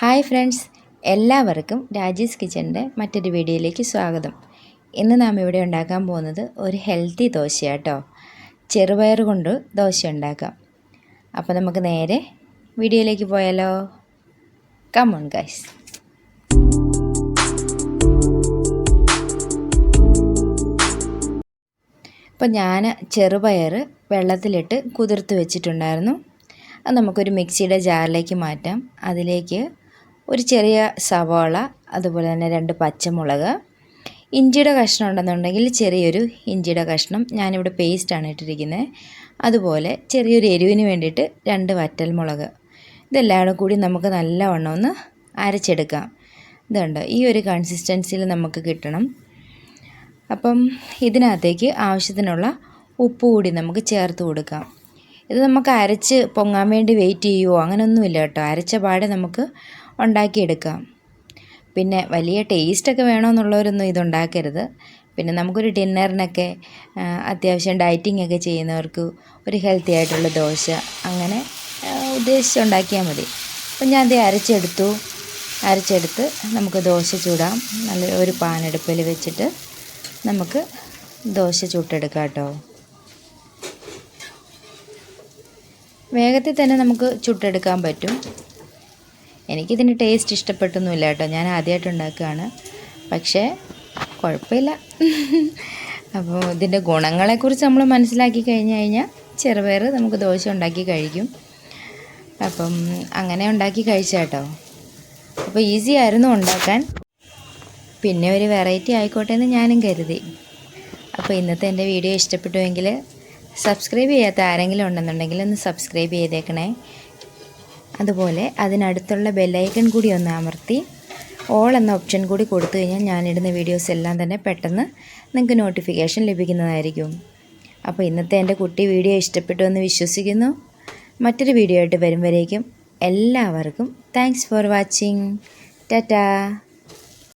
Hi friends, എല്ലാവർക്കും രാജീസ് കിച്ചണിൻ്റെ മറ്റൊരു വീഡിയോയിലേക്ക് സ്വാഗതം. ഇന്ന് നാം ഇവിടെ ഉണ്ടാക്കാൻ പോകുന്നത് ഒരു ഹെൽത്തി ദോശയാട്ടോ. ചെറുപയർ കൊണ്ട് ദോശ ഉണ്ടാക്കാം. അപ്പോൾ നമുക്ക് നേരെ വീഡിയോയിലേക്ക് പോയാലോ. Come on guys. അപ്പോൾ ഞാൻ ചെറുപയർ വെള്ളത്തിലിട്ട് കുതിർത്ത് വെച്ചിട്ടുണ്ടായിരുന്നു. അത് നമുക്കൊരു മിക്സിയുടെ ജാറിലേക്ക് മാറ്റാം. അതിലേക്ക് ഒരു ചെറിയ സവാള, അതുപോലെ തന്നെ 2 പച്ചമുളക്, ഇഞ്ചിയുടെ കഷ്ണം ഉണ്ടെന്നുണ്ടെങ്കിൽ ചെറിയൊരു ഇഞ്ചിയുടെ കഷ്ണം, ഞാനിവിടെ പേസ്റ്റാണ് ഇട്ടിരിക്കുന്നത്. അതുപോലെ ചെറിയൊരു എരിവിന് വേണ്ടിയിട്ട് 2 വറ്റൽമുളക്. ഇതെല്ലാം കൂടി നമുക്ക് നല്ലവണ്ണം ഒന്ന് അരച്ചെടുക്കാം. ഇതുണ്ട്, ഈ ഒരു കൺസിസ്റ്റൻസിയിൽ നമുക്ക് കിട്ടണം. അപ്പം ഇതിനകത്തേക്ക് ആവശ്യത്തിനുള്ള ഉപ്പ് കൂടി നമുക്ക് ചേർത്ത് കൊടുക്കാം. ഇത് നമുക്ക് അരച്ച് പൊങ്ങാൻ വേണ്ടി വെയിറ്റ് ചെയ്യുമോ അങ്ങനെയൊന്നുമില്ല കേട്ടോ. അരച്ച പാടെ നമുക്ക് ഉണ്ടാക്കിയെടുക്കാം. പിന്നെ വലിയ ടേസ്റ്റൊക്കെ വേണമെന്നുള്ളവരൊന്നും ഇതുണ്ടാക്കരുത്. പിന്നെ നമുക്കൊരു ഡിന്നറിനൊക്കെ അത്യാവശ്യം ഡയറ്റിംഗ് ഒക്കെ ചെയ്യുന്നവർക്ക് ഒരു ഹെൽത്തി ആയിട്ടുള്ള ദോശ അങ്ങനെ ഉദ്ദേശിച്ചുണ്ടാക്കിയാൽ മതി. അപ്പം ഞാൻ അത് അരച്ചെടുത്ത് നമുക്ക് ദോശ ചൂടാം. നല്ല ഒരു പാനെടുപ്പിൽ വെച്ചിട്ട് നമുക്ക് ദോശ ചുട്ടെടുക്കാം കേട്ടോ. വേഗത്തിൽ തന്നെ നമുക്ക് ചുട്ടെടുക്കാൻ പറ്റും. എനിക്കിതിൻ്റെ ടേസ്റ്റ് ഇഷ്ടപ്പെട്ടൊന്നുമില്ല കേട്ടോ, ഞാൻ ആദ്യമായിട്ട് ഉണ്ടാക്കുകയാണ്. പക്ഷേ കുഴപ്പമില്ല. അപ്പോൾ ഇതിൻ്റെ ഗുണങ്ങളെക്കുറിച്ച് നമ്മൾ മനസ്സിലാക്കി കഴിഞ്ഞാൽ ചെറുപയർ നമുക്ക് ദോശ ഉണ്ടാക്കി കഴിക്കും. അപ്പം അങ്ങനെ ഉണ്ടാക്കി കഴിച്ച കേട്ടോ. അപ്പോൾ ഈസി ആയിരുന്നു ഉണ്ടാക്കാൻ. പിന്നെ ഒരു വെറൈറ്റി ആയിക്കോട്ടെ എന്ന് ഞാനും കരുതി. അപ്പോൾ ഇന്നത്തെ എൻ്റെ വീഡിയോ ഇഷ്ടപ്പെട്ടുവെങ്കിൽ സബ്സ്ക്രൈബ് ചെയ്യാത്ത ആരെങ്കിലും ഉണ്ടെന്നുണ്ടെങ്കിൽ ഒന്ന് സബ്സ്ക്രൈബ് ചെയ്തേക്കണേ. അതുപോലെ അതിനടുത്തുള്ള ബെല്ലൈക്കൺ കൂടി ഒന്ന് അമർത്തി ഓൾ എന്ന ഓപ്ഷൻ കൂടി കൊടുത്തു കഴിഞ്ഞാൽ ഞാനിടുന്ന വീഡിയോസ് എല്ലാം തന്നെ പെട്ടെന്ന് നിങ്ങൾക്ക് നോട്ടിഫിക്കേഷൻ ലഭിക്കുന്നതായിരിക്കും. അപ്പോൾ ഇന്നത്തെ എൻ്റെ കുട്ടി വീഡിയോ ഇഷ്ടപ്പെട്ടു എന്ന് വിശ്വസിക്കുന്നു. മറ്റൊരു വീഡിയോ ആയിട്ട് വരും വരേക്കും എല്ലാവർക്കും താങ്ക്സ് ഫോർ വാച്ചിങ്. ടാറ്റാ.